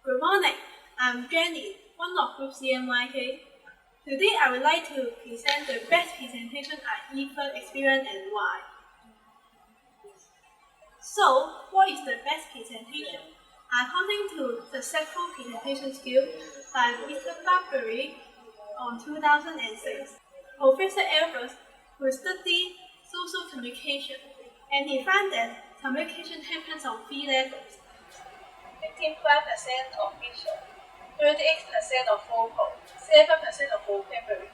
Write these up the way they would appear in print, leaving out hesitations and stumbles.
Good morning, I'm Jenny, one of Group CMYK. Today I would like to present the best presentation I ever experienced and why. So, what is the best presentation? According to Successful Presentation Skill by Mr. Barbary on 2006, Professor Elvis, who studied social communication, and he found that communication happens on 3 levels. 55% of visual, 38% of vocal, 7% of vocabulary.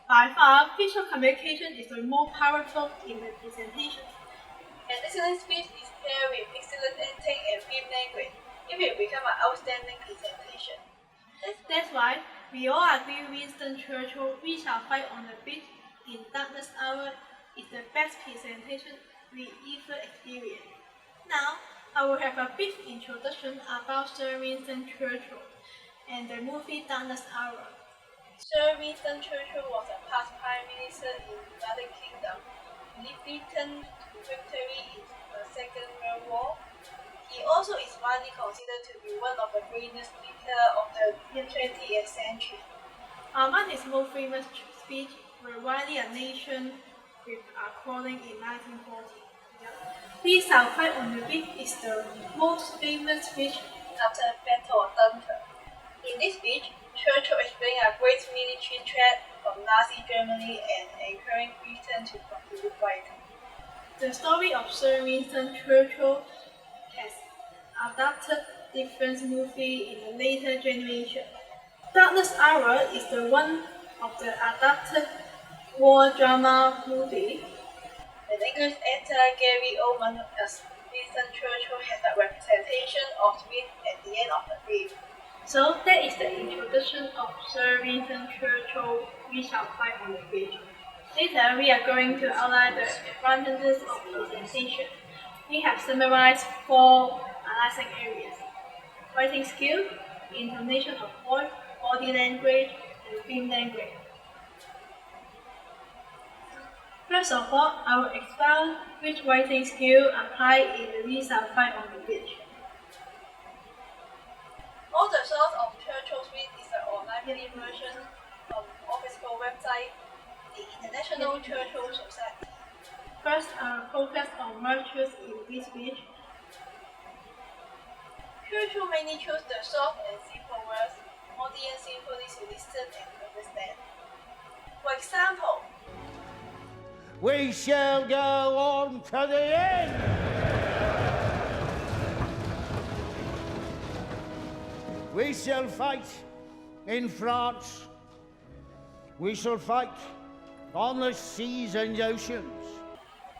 By far, visual communication is the most powerful in the presentation. And listening speech is paired with excellent acting and film language. It will become an outstanding presentation. That's why we all agree Winston Churchill, "We shall fight on the beach in darkness hour" is the best presentation we ever experienced. Now, I will have a brief introduction about Sir Winston Churchill and the movie Darkness Hour. Sir Winston Churchill was a past Prime Minister in the United Kingdom. He Britain to victory in the Second World War. He also is widely considered to be one of the greatest leaders of the 20th century. Among his most famous speeches were "Widely a Nation with a Calling" in 1940. "We shall fight on the beach" is the most famous speech after the Battle of Dunkirk. In this speech, Churchill explained a great military threat from Nazi Germany and encouraged Britain to continue fighting. The story of Sir Winston Churchill has adapted different movies in the later generation. Darkness Hour is the one of the adapted war drama movie. The English actor Gary Oldman as Winston Churchill has a representation of wit at the end of the film. So that is the introduction of Sir Winston Churchill, "We shall fight on the beach." Later, we are going to outline the advantages of presentation. We have summarized 4 analyzing areas: writing skill, intonation of voice, body language, and film language. First of all, I will expound which writing skill apply in the "We shall fight on the beach." All the source of Churchill's speech is an online video version from official website, the International Churchill Society. First, I will focus on virtues in this speech. Churchill mainly chose the soft and simple words, audience simply to listen and understand. For example, "We shall go on to the end." "We shall fight in France. We shall fight on the seas and oceans."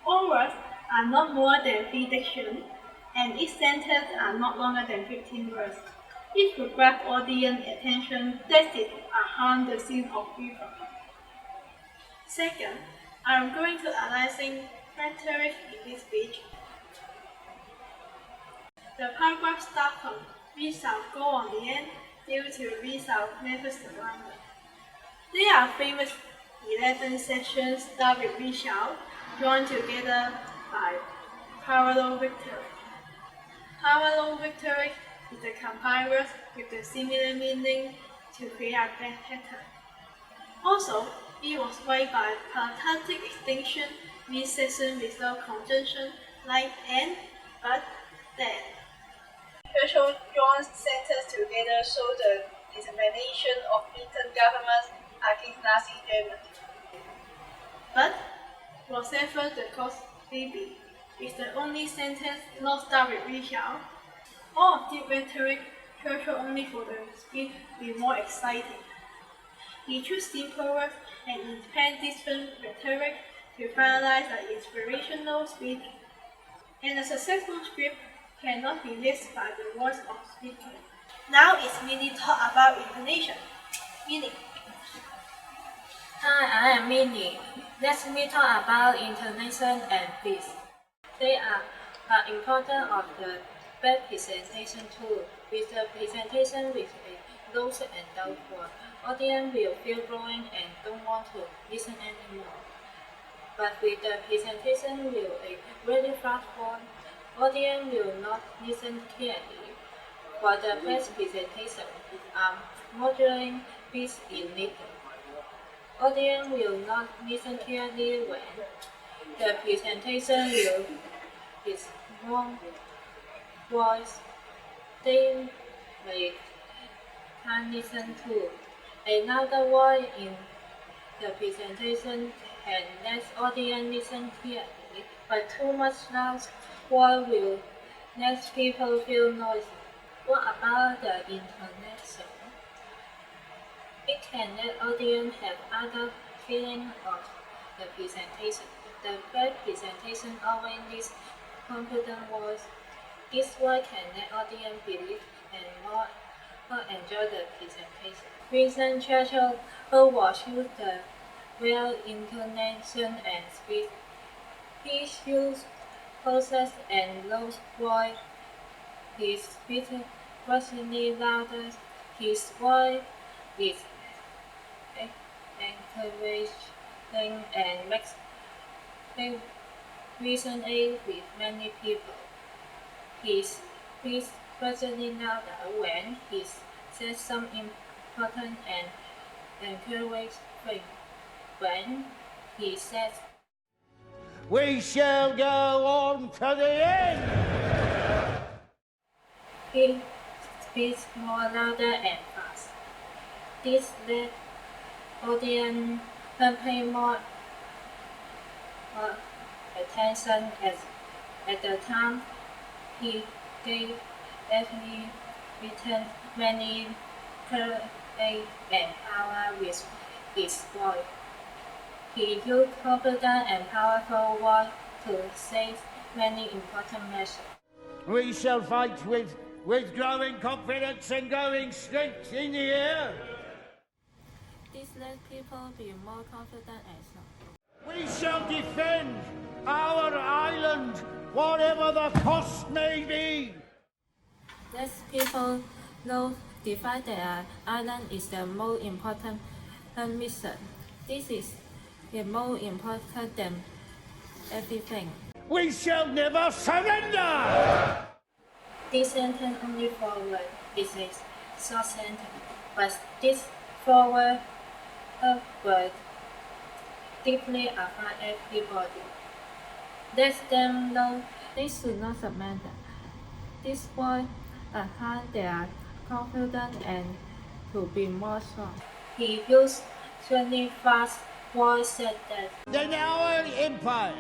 All words are not more than 3 dictions, and each sentence are not longer than 15 words. It will grab audience attention, that is behind the scene of people. Second, I am going to analyzing rhetoric in this speech. The paragraph starts from "We shall go on the end" due to "We shall never surrender." There are famous 11 sections start with "We shall," joined together by parallel rhetoric. Parallel rhetoric is the combined words with the similar meaning to create a pattern. Also, it was made by parenthetic extension, means section without conjunction, like "and," "but," "then." Churchill joined sentences together so the determination of Britain government against Nazi Germany. But whatever the cost may be, is the only sentence not start with "We shall." All of the rhetoric Churchill only for the speech be more exciting. He chose simple words and independent different rhetoric to finalize an inspirational speech. And a successful script cannot be missed by the voice of speaker. Now it's Minnie talk about intonation. Minnie. Hi, I am Minnie. Let me talk about intonation and pitch. They are important of the best presentation tool. With the presentation with a loose and dull voice, audience will feel boring and don't want to listen anymore. But with the presentation with a very fast voice, audience will not listen clearly. For the first presentation, modeling piece in little. Audience will not listen clearly when the presentation will is wrong voice. They may can listen to another voice in the presentation can let audience listen clearly, but too much loud voice will let people feel noisy. What about the intonation? It can let audience have other feeling of the presentation. The best presentation always needs confident voice. This way can let audience believe and more enjoy the presentation. Winston Churchill was used the well intonation and speed. He used pauses and low voice. His speech gradually louder. His voice is encouraging and makes resonate with many people. His speech gradually louder when he says some important and encouraging thing. When he says, We shall go on to the end. he speaks more louder and fast. This led audience pay more attention at the time. He gave every written many courage and power with his voice. He used confident and powerful voice to say many important messages. We shall fight with growing confidence and growing strength in the air. This lets people be more confident and strong. We shall defend our island, whatever the cost may be. Let people know define their island is the most important mission. This is the most important than everything. We shall never surrender. This sentence only forward is a short sentence, but this forward word deeply affect everybody. Let them know they should not surrender. This will enhance their confidence and to be more strong. He used 20 fast voice said that Then our empire,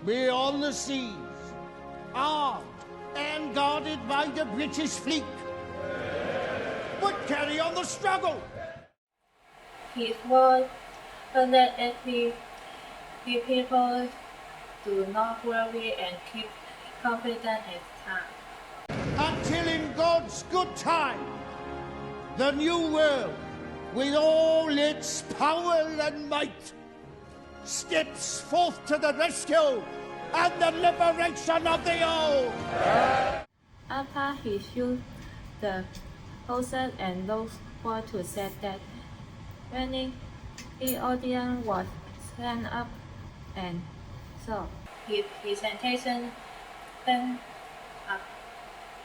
beyond the seas, armed and guarded by the British fleet, would carry on the struggle. his voice let every people do not worry and keep confident at time. Until in God's good time, the new world, with all its power and might, steps forth to the rescue and the liberation of the old. After he used the horses and those for to say that when the audience was stand up and saw his presentation then up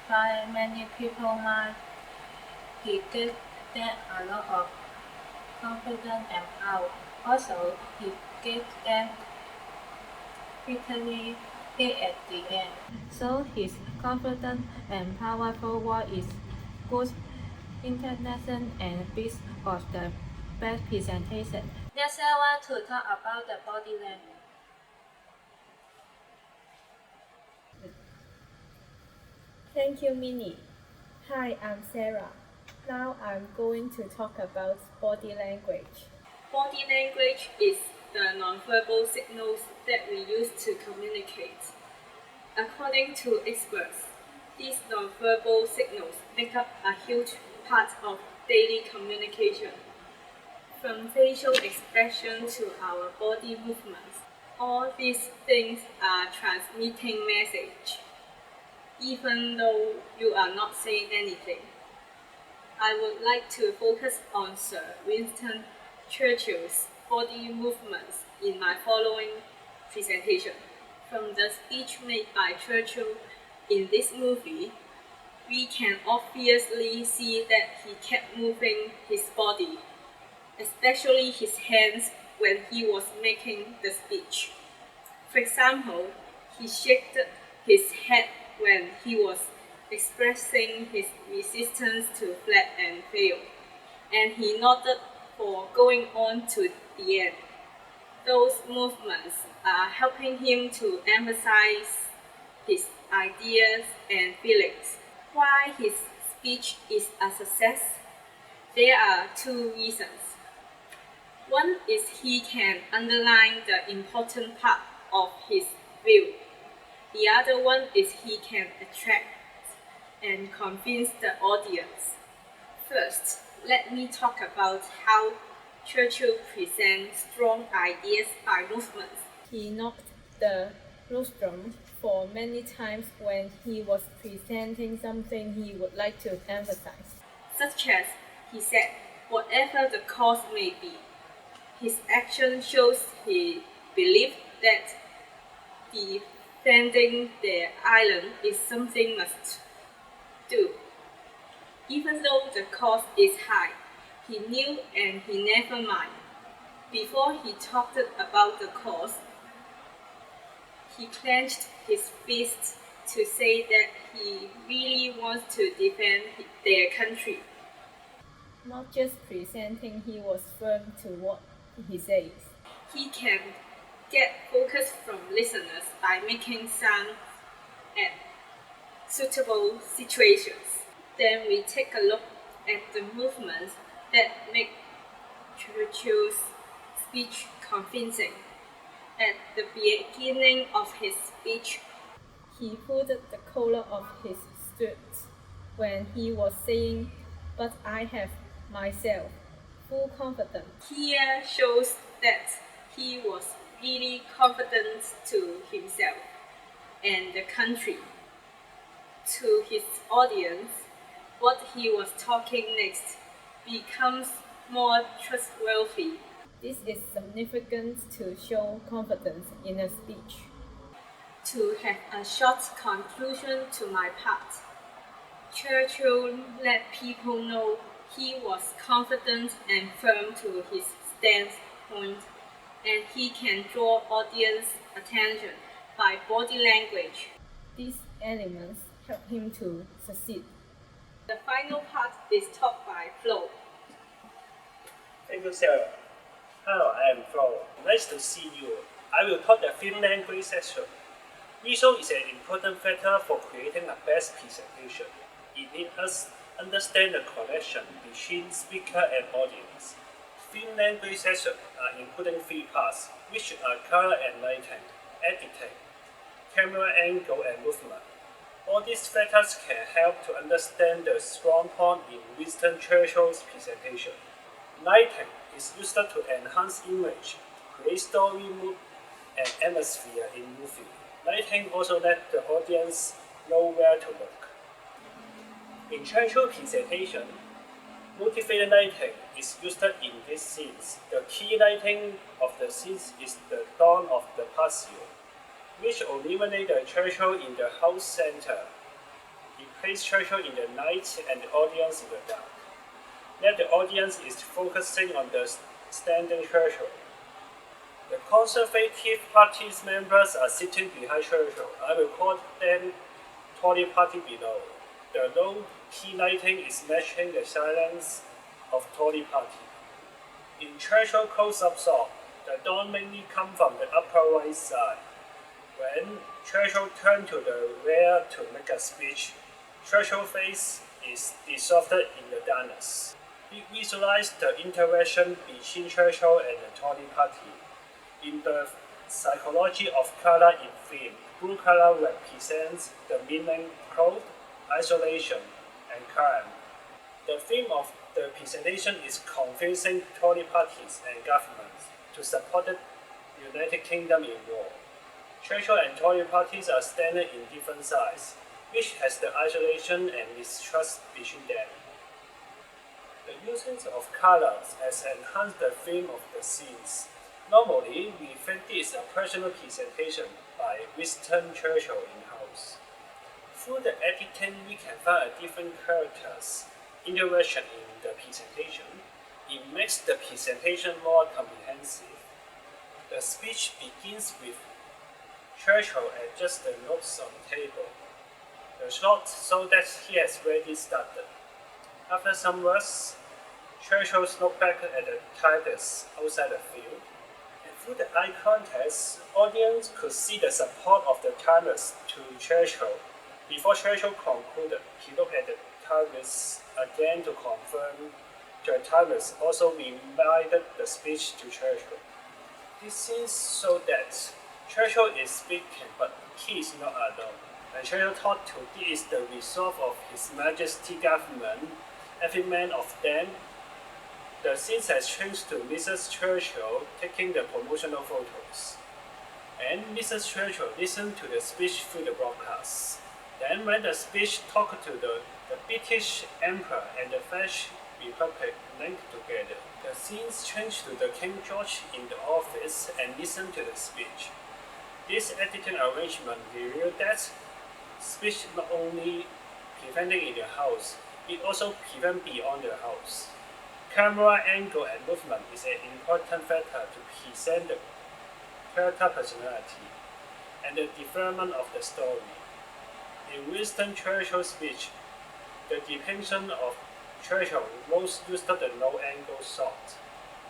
by many people mind, he gave them a lot of confidence and power. Also, he gave them victory at the end. So his confident and powerful voice is good international and piece of the best presentation. Next, I want to talk about the body language. Thank you, Minnie. Hi, I'm Sarah. Now I'm going to talk about body language. Body language is the nonverbal signals that we use to communicate. According to experts, these nonverbal signals make up a huge part of daily communication. From facial expression to our body movements, all these things are transmitting message, even though you are not saying anything. I would like to focus on Sir Winston Churchill's body movements in my following presentation. From the speech made by Churchill in this movie, we can obviously see that he kept moving his body, especially his hands when he was making the speech. For example, he shook his head when he was expressing his resistance to flat and fail, and he nodded for going on to the end. Those movements are helping him to emphasize his ideas and feelings. Why his speech is a success? There are two reasons. One is he can underline the important part of his view. The other one is he can attract and convince the audience. First, let me talk about how Churchill presents strong ideas by movements. He knocked the rostrum for many times when he was presenting something he would like to emphasize. Such as, he said, whatever the cause may be. His action shows he believed that defending the island is something must do. Even though the cost is high, he knew and he never mind. Before he talked about the cost, he clenched his fists to say that he really wants to defend their country. Not just presenting, he was firm to what he says. He can get focus from listeners by making sound at suitable situations. Then we take a look at the movements that make Churchill's speech convincing. At the beginning of his speech, He pulled the collar of his skirt when he was saying, "But I have myself full confidence." here shows that he was really confident to himself and the country. To his audience, what he was talking next becomes more trustworthy. This is significant to show confidence in a speech. To have a short conclusion to my part, Churchill let people know he was confident and firm to his standpoint, and he can draw audience attention by body language. These elements help him to succeed. The final part is taught by Flo. Thank you, Sarah. Hello, I am Flo. Nice to see you. I will talk the film language section. Visual is an important factor for creating a best presentation. It needs us understand the connection between speaker and audience. Film language section are including three parts, which are color and lighting, editing, camera angle and movement. All these factors can help to understand the strong point in Winston Churchill's presentation. Lighting is used to enhance image, create story mood and atmosphere in movie. Lighting also let the audience know where to look. In Churchill presentation, motivated lighting is used in these scenes. The key lighting of the scenes is the dawn of the patio, which illuminates the Churchill in the house center. It places Churchill in the night and the audience in the dark. That the audience is focusing on the standing Churchill. The Conservative Party's members are sitting behind Churchill. I will call them Tory Party below. The low key lighting is matching the silence of Tory Party. In Churchill close-up shot, the dawn mainly comes from the upper right side. When Churchill turned to the rear to make a speech, Churchill's face is dissolved in the darkness. We visualize the interaction between Churchill and the Tory Party. In the psychology of color in film, blue color represents the meaning cloud, isolation, and crime. The theme of the presentation is convincing Tory parties and governments to support the United Kingdom in war. Churchill and Tory parties are standing in different sides, which has the isolation and mistrust between them. The usage of colors has enhanced the theme of the scenes. Normally, we think this is a personal presentation by Winston Churchill in house. through the editing, we can find a different characters interaction in the presentation. It makes the presentation more comprehensive. The speech begins with Churchill adjusts the notes on the table. The shot so that he has already started. After some words, Churchill looked back at the tigers outside the field, and through the eye contact, audience could see the support of the tigers to Churchill. Before Churchill concluded, he looked at the tigers again to confirm the tigers also reminded the speech to Churchill. This scene showed that Churchill is speaking, but he is not alone. And Churchill thought today is the resolve of His Majesty's government, every man of them. The scene has changed to Mrs. Churchill taking the promotional photos. And Mrs. Churchill listened to the speech through the broadcast. Then when the speech talked to the British Emperor and the French Republic linked together, the scenes changed to the King George in the office and listened to the speech. This editing arrangement revealed that speech not only preventing in the house, it also prevents beyond the house. Camera angle and movement is an important factor to present the character personality and the development of the story. In Winston Churchill's speech, the depiction of Churchill most used the low-angle shot.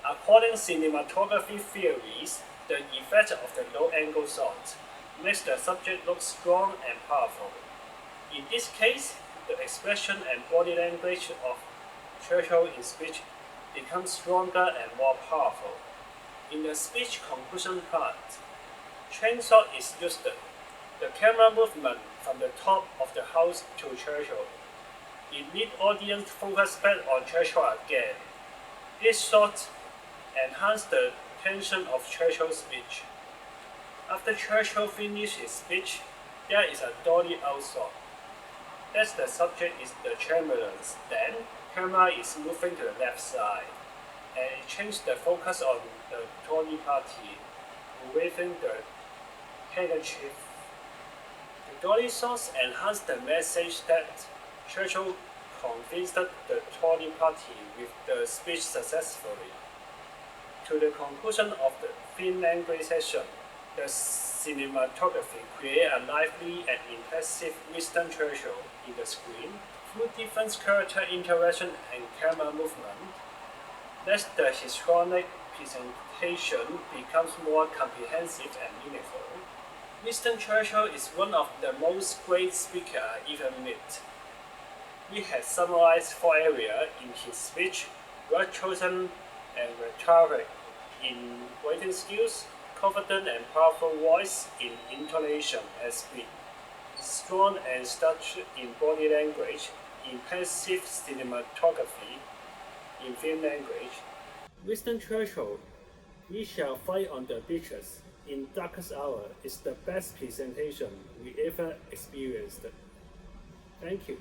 According to cinematography theories, the effect of the low-angle shot makes the subject look strong and powerful. In this case, the expression and body language of Churchill in speech becomes stronger and more powerful. In the speech conclusion part, train shot is used. The camera movement from the top of the house to Churchill. It leads audience focus back on Churchill again. This shot enhanced the tension of Churchill's speech. After Churchill finished his speech, there is a dolly out shot. As the subject is the Chamberlain's, then camera is moving to the left side, and it changed the focus on the Tory party, waving the handkerchief. The dolly shots enhanced the message that Churchill convinced the Tory party with the speech successfully. To the conclusion of the film language session, the cinematography created a lively and impressive Winston Churchill in the screen through different character interaction and camera movement. Thus, the historic presentation becomes more comprehensive and meaningful. Winston Churchill is one of the most great speakers I ever met. He has summarized 4 areas in his speech: word chosen and rhetoric, in writing skills, confident and powerful voice in intonation and speed, strong and structured in body language, impressive cinematography in film language. Winston Churchill, "We Shall Fight on the Beaches in Darkest Hour" is the best presentation we ever experienced. Thank you.